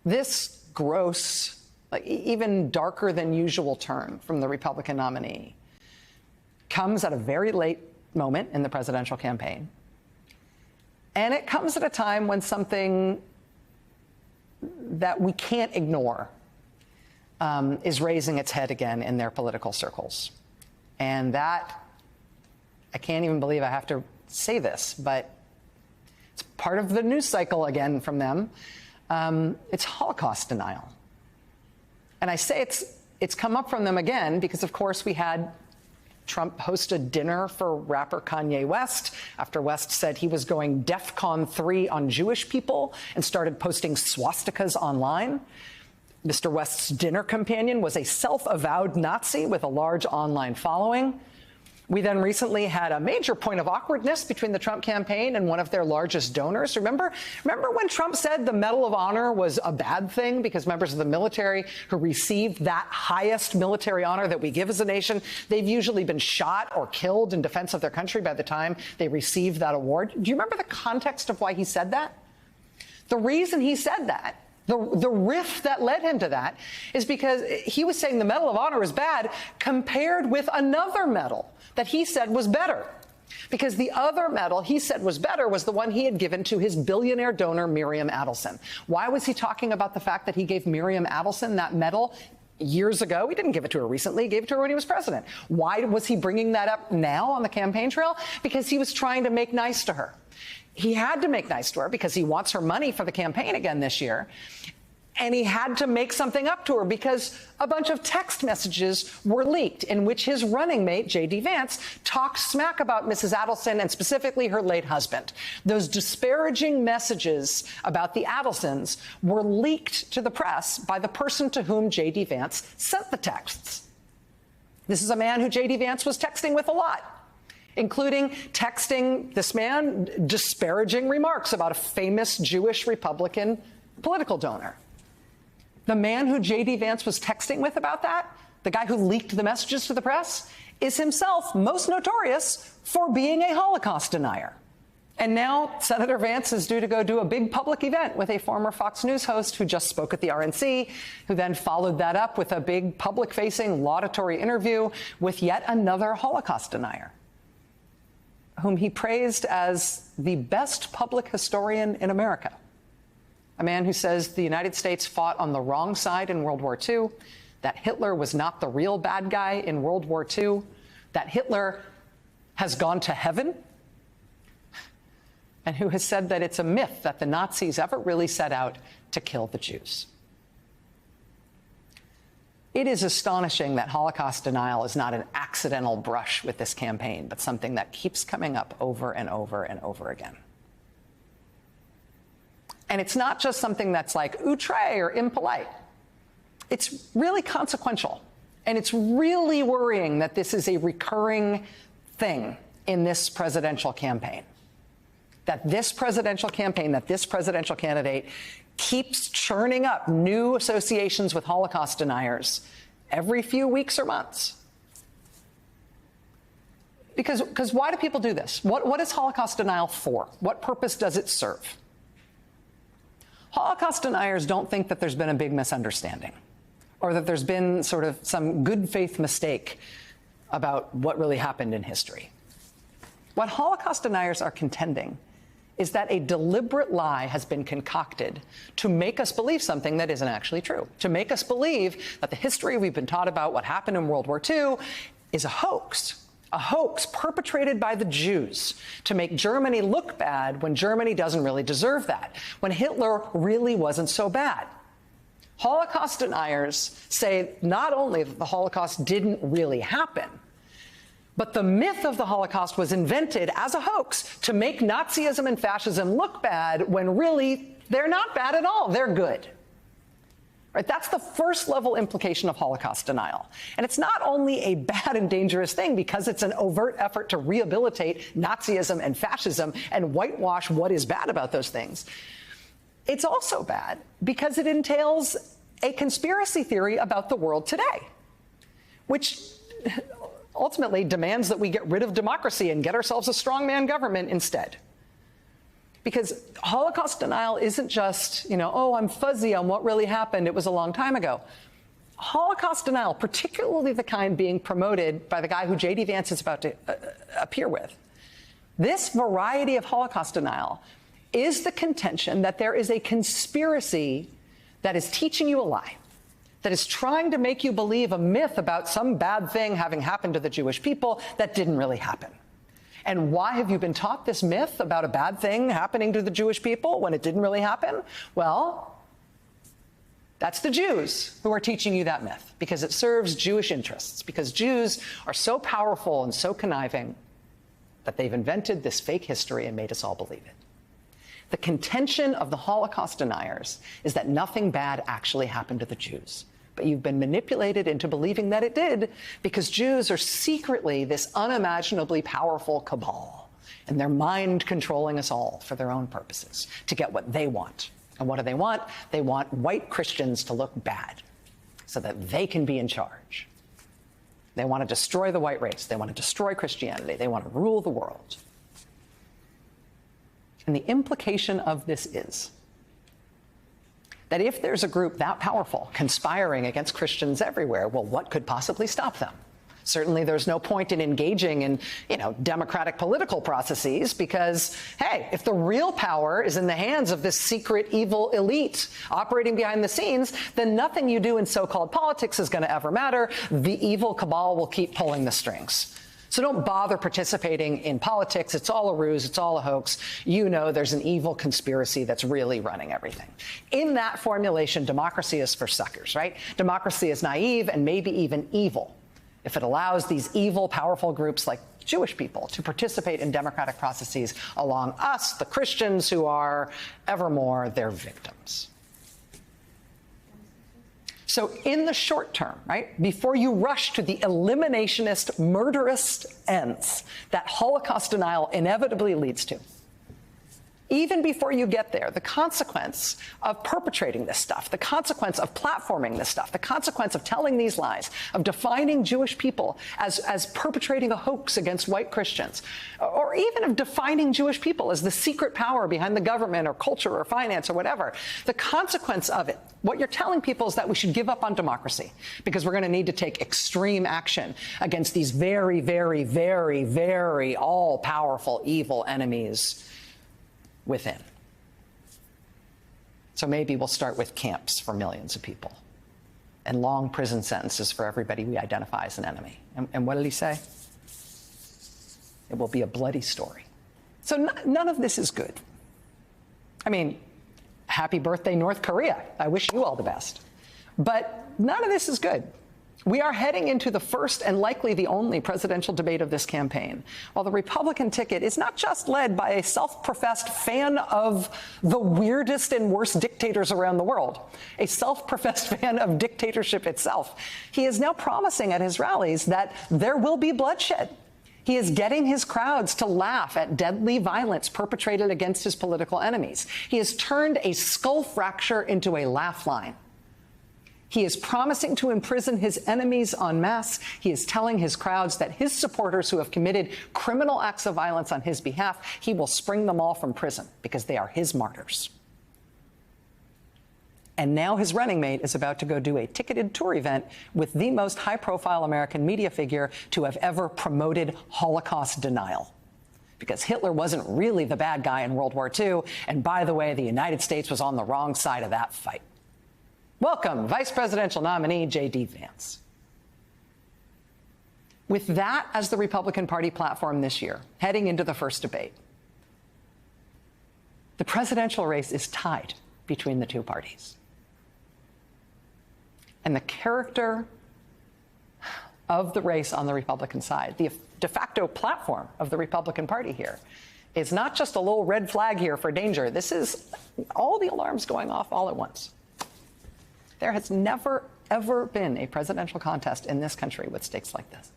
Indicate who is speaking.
Speaker 1: This gross, like even darker than usual turn from the Republican nominee comes at a very late moment in the presidential campaign. And it comes at a time when something that we can't ignore is raising its head again in their political circles. And that, I can't even believe I have to say this, but it's part of the news cycle again from them. It's Holocaust denial. And I say it's come up from them again because, of course, we had Trump host a dinner for rapper Kanye West after West said he was going DEFCON 3 on Jewish people and started posting swastikas online. Mr. West's dinner companion was a self-avowed Nazi with a large online following. We then recently had a major point of awkwardness between the Trump campaign and one of their largest donors. Remember when Trump said the Medal of Honor was a bad thing because members of the military who received that highest military honor that we give as a nation, they've usually been shot or killed in defense of their country by the time they receive that award? Do you remember the context of why he said that? The reason he said that, the riff that led him to that, is because he was saying the Medal of Honor is bad compared with another medal that he said was better. Because the other medal he said was better was the one he had given to his billionaire donor, Miriam Adelson. Why was he talking about the fact that he gave Miriam Adelson that medal years ago? He didn't give it to her recently. He gave it to her when he was president. Why was he bringing that up now on the campaign trail? Because he was trying to make nice to her. He had to make nice to her because he wants her money for the campaign again this year. And he had to make something up to her because a bunch of text messages were leaked in which his running mate, J.D. Vance, talked smack about Mrs. Adelson and specifically her late husband. Those disparaging messages about the Adelsons were leaked to the press by the person to whom J.D. Vance sent the texts. This is a man who J.D. Vance was texting with a lot, including texting this man disparaging remarks about a famous Jewish Republican political donor. The man who J.D. Vance was texting with about that, the guy who leaked the messages to the press, is himself most notorious for being a Holocaust denier. And now Senator Vance is due to go do a big public event with a former Fox News host who just spoke at the RNC, who then followed that up with a big public-facing laudatory interview with yet another Holocaust denier, whom he praised as the best public historian in America. A man who says the United States fought on the wrong side in World War II, that Hitler was not the real bad guy in World War II, that Hitler has gone to heaven, and who has said that it's a myth that the Nazis ever really set out to kill the Jews. It is astonishing that Holocaust denial is not an accidental brush with this campaign, but something that keeps coming up over and over and over again. And it's not just something that's like outre or impolite. It's really consequential. And it's really worrying that this is a recurring thing in this presidential campaign. That this presidential candidate keeps churning up new associations with Holocaust deniers every few weeks or months. Because why do people do this? What is Holocaust denial for? What purpose does it serve? Holocaust deniers don't think that there's been a big misunderstanding or that there's been sort of some good faith mistake about what really happened in history. What Holocaust deniers are contending is that a deliberate lie has been concocted to make us believe something that isn't actually true, to make us believe that the history we've been taught about what happened in World War II is a hoax perpetrated by the Jews to make Germany look bad when Germany doesn't really deserve that, when Hitler really wasn't so bad. Holocaust deniers say not only that the Holocaust didn't really happen, but the myth of the Holocaust was invented as a hoax to make Nazism and fascism look bad when really they're not bad at all, they're good. Right? That's the first level implication of Holocaust denial. And it's not only a bad and dangerous thing because it's an overt effort to rehabilitate Nazism and fascism and whitewash what is bad about those things. It's also bad because it entails a conspiracy theory about the world today, which ultimately demands that we get rid of democracy and get ourselves a strongman government instead. Because Holocaust denial isn't just, oh, I'm fuzzy on what really happened. It was a long time ago. Holocaust denial, particularly the kind being promoted by the guy who J.D. Vance is about to appear with, this variety of Holocaust denial is the contention that there is a conspiracy that is teaching you a lie, that is trying to make you believe a myth about some bad thing having happened to the Jewish people that didn't really happen. And why have you been taught this myth about a bad thing happening to the Jewish people when it didn't really happen? Well, that's the Jews who are teaching you that myth, because it serves Jewish interests, because Jews are so powerful and so conniving that they've invented this fake history and made us all believe it. The contention of the Holocaust deniers is that nothing bad actually happened to the Jews. But you've been manipulated into believing that it did, because Jews are secretly this unimaginably powerful cabal, and they're mind controlling us all for their own purposes to get what they want. And what do they want? They want white Christians to look bad so that they can be in charge. They want to destroy the white race. They want to destroy Christianity. They want to rule the world. And the implication of this is that if there's a group that powerful conspiring against Christians everywhere, well, what could possibly stop them? Certainly there's no point in engaging in, democratic political processes because, hey, if the real power is in the hands of this secret evil elite operating behind the scenes, then nothing you do in so-called politics is going to ever matter. The evil cabal will keep pulling the strings. So don't bother participating in politics. It's all a ruse. It's all a hoax. There's an evil conspiracy that's really running everything. In that formulation, democracy is for suckers, right? Democracy is naive and maybe even evil if it allows these evil, powerful groups like Jewish people to participate in democratic processes along us, the Christians, who are evermore their victims. So in the short term, right, before you rush to the eliminationist, murderous ends that Holocaust denial inevitably leads to, even before you get there, the consequence of perpetrating this stuff, the consequence of platforming this stuff, the consequence of telling these lies, of defining Jewish people as perpetrating a hoax against white Christians, or even of defining Jewish people as the secret power behind the government or culture or finance or whatever, the consequence of it, what you're telling people is that we should give up on democracy because we're going to need to take extreme action against these very, very, very, very all-powerful evil enemies within. So maybe we'll start with camps for millions of people and long prison sentences for everybody we identify as an enemy. And what did he say? It will be a bloody story. So none of this is good. I mean, happy birthday, North Korea. I wish you all the best. But none of this is good. We are heading into the first and likely the only presidential debate of this campaign, while the Republican ticket is not just led by a self-professed fan of the weirdest and worst dictators around the world, a self-professed fan of dictatorship itself. He is now promising at his rallies that there will be bloodshed. He is getting his crowds to laugh at deadly violence perpetrated against his political enemies. He has turned a skull fracture into a laugh line. He is promising to imprison his enemies en masse. He is telling his crowds that his supporters who have committed criminal acts of violence on his behalf, he will spring them all from prison because they are his martyrs. And now his running mate is about to go do a ticketed tour event with the most high-profile American media figure to have ever promoted Holocaust denial. Because Hitler wasn't really the bad guy in World War II, and by the way, the United States was on the wrong side of that fight. Welcome, Vice Presidential nominee J.D. Vance. With that as the Republican Party platform this year, heading into the first debate, the presidential race is tied between the two parties. And the character of the race on the Republican side, the de facto platform of the Republican Party here, is not just a little red flag here for danger. This is all the alarms going off all at once. There has never, ever been a presidential contest in this country with stakes like this.